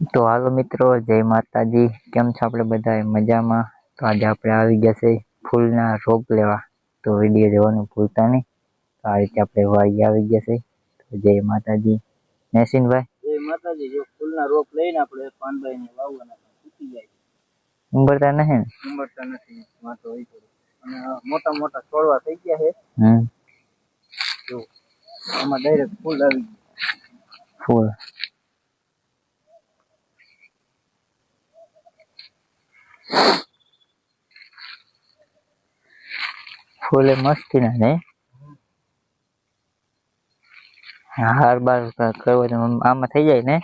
તો હાલો મિત્રો, જય માતાજી. કેમ છો આપણે બધા મજામાં? તો આજે આપણે આવી ગયા છે ફૂલના રોપ લેવા, તો વિડીયો જોવાનું ભૂલતા નહીં. તો આ રીતે આપણે વાડી આવી ગયા છે. તો જય માતાજી. નેસિનભાઈ, જય માતાજી. જો ફૂલના રોપ લઈને આપણે પાનભાઈને વાવવાના તૂટી જાય ઉંબરતા નહીં ને? ઉંબરતા નથી, વાંધો હોય તો. અને મોટા મોટા છોડવા થઈ ગયા છે. જો આમાં ડાયરેક્ટ ફૂલ આવી ગયું. ફૂલ ફૂલે મસ્તી ના ને હાર બાર કરવો તો આમાં થઈ જાય ને.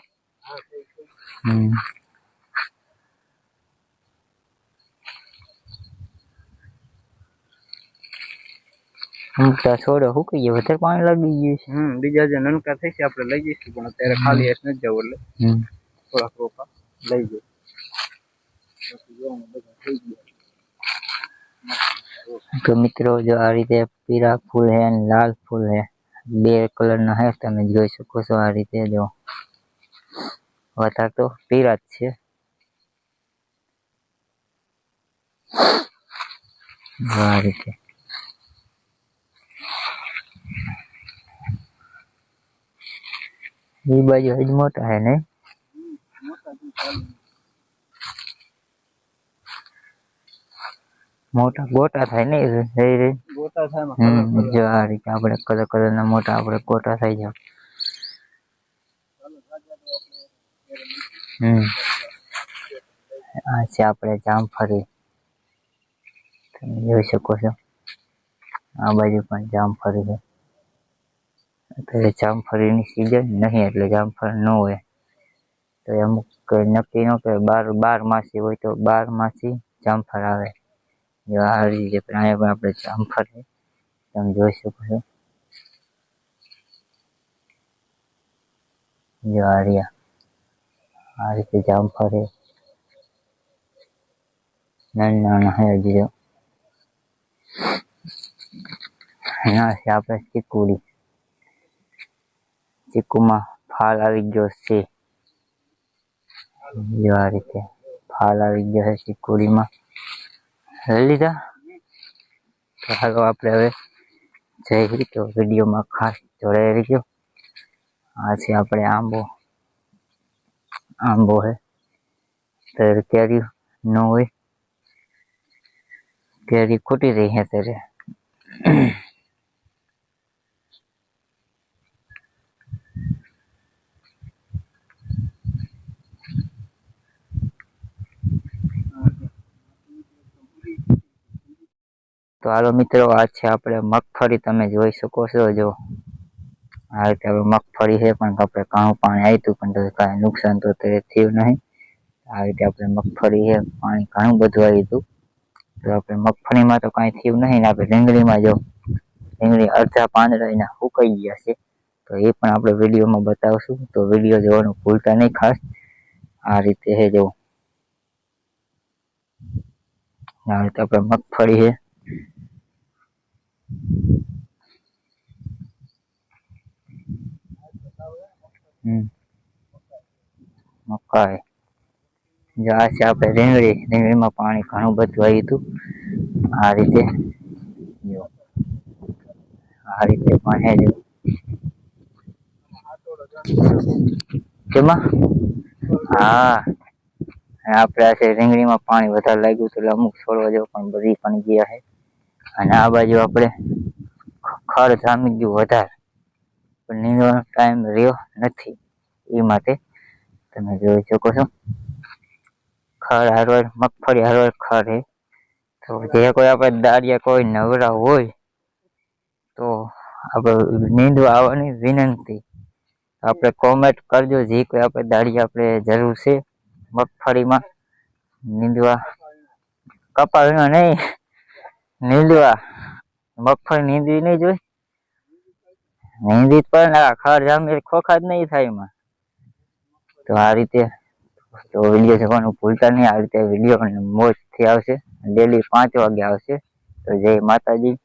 છોડો સુકાઈ ગયો, વધારે પાણી લાગી ગયું છે. બીજા જે નનકા થઈ છે આપણે લઈ જઈશું, પણ અત્યારે ખાલી એસ નથી જવું, એટલે થોડાક રોપા લઈ જઈએ. તો મિત્રો, જો આ રીતે પીળા ફૂલ है અને લાલ ફૂલ है, બે કલર ના है. તમે જોઈ શકો છો આ રીતે. જો વધારે તો પીળા જ છે. આ રીતે એ બાજુ હજ મોટા है ને, મોટા ગોટા થાય ને ગોટા થાય. જો આ રીતે આપણે કલર કલર ના મોટા આપણે ગોટા થઈ જાય. આ છે આપણે જામફળી, તમે જોઈ શકો છો. આ બાજુ પણ જામફળી છે. અત્યારે જામફળીની સિઝન નહીં એટલે જામફળ ન હોય. તો અમુક નક્કી ન કે 12 માસી હોય તો 12 માસી જામફળ આવે. જો આ રીતે પણ અહીંયા પણ આપણે જામફળ છે, તમે જોઈ શકો છો. જો આ રીતે જામફળ છે. નાના નાના હે હજી તો. ના છે આપણે ચીકુડી. ચીકુમાં ફાલ આવી ગયો છે. જો આ રીતે ફાલ આવી ગયો છે ચીકુડીમાં. લઈ લીધા. તો હાલો આપણે હવે જઈ તો વિડીયોમાં ખાસ જોડાઈ રહીજો. આ છે આપણે આંબો હે. તો કેરી ન હોય, કેરી ખૂટી રહી છે ત્યારે. તો હાલો મિત્રો, આ છે આપણે મગફળી. તમે જોઈ શકો છો. જો આ રીતે હવે મગફળી છે, પણ આપણે ઘણું પાણી આવ્યું પણ કાંઈ નુકસાન તો થયું નહીં. આ રીતે આપણે મગફળી છે, પાણી ઘણું બધું આવ્યું હતું. તો આપણે મગફળીમાં તો કાંઈ થયું નહીં ને. આપણે રીંગણીમાં જો રીંગણી અડધા પાંદડા એના સુકાઈ ગયા છે, તો એ પણ આપણે વિડીયોમાં બતાવશું. તો વિડીયો જોવાનું ભૂલતા નહીં ખાસ. આ રીતે છે જો, આ રીતે આપણે મગફળી છે. મકાઈ. જો આ છે આપણે રીંગણીમાં પાણી ઘણું બધું આવ્યું હતું. આ રીતે જો આ રીતે પણ હે જો. કેમાં? હા, આપણે આ છે રીંગણીમાં પાણી વધારે લાગ્યું હતું એટલે અમુક છોડવા જેવો પણ બધી પણ ગયા છે. અને આ બાજુ આપણે ખડ જામી ગયું વધારે, પણ નીંદવાનો ટાઈમ રહ્યો નથી. એ માટે તમે જોઈ શકો છો. ખડ હારવાર મગફળી હારવાર ખડ હે. તો જે કોઈ આપણે દાળિયા કોઈ નવરા હોય તો આપણે નીંદવા આવવાની વિનંતી. આપણે કોમેન્ટ કરજો જે કોઈ આપણે દાળિયા આપણે જરૂર છે મગફળીમાં નીંદવા. કપાવીમાં નહીં, નીંદવા. મગફળી નીંદવી નહીં જોઈ, નીંદી પણ ખડ જામે ખોખા જ નહીં થાય એમાં. તો આ રીતે તો વિડીયો જોવાનું ભૂલતા નહીં. આ રીતે વિડીયો મોજથી આવશે. ડેલી 5 વાગે આવશે. તો જય માતાજી.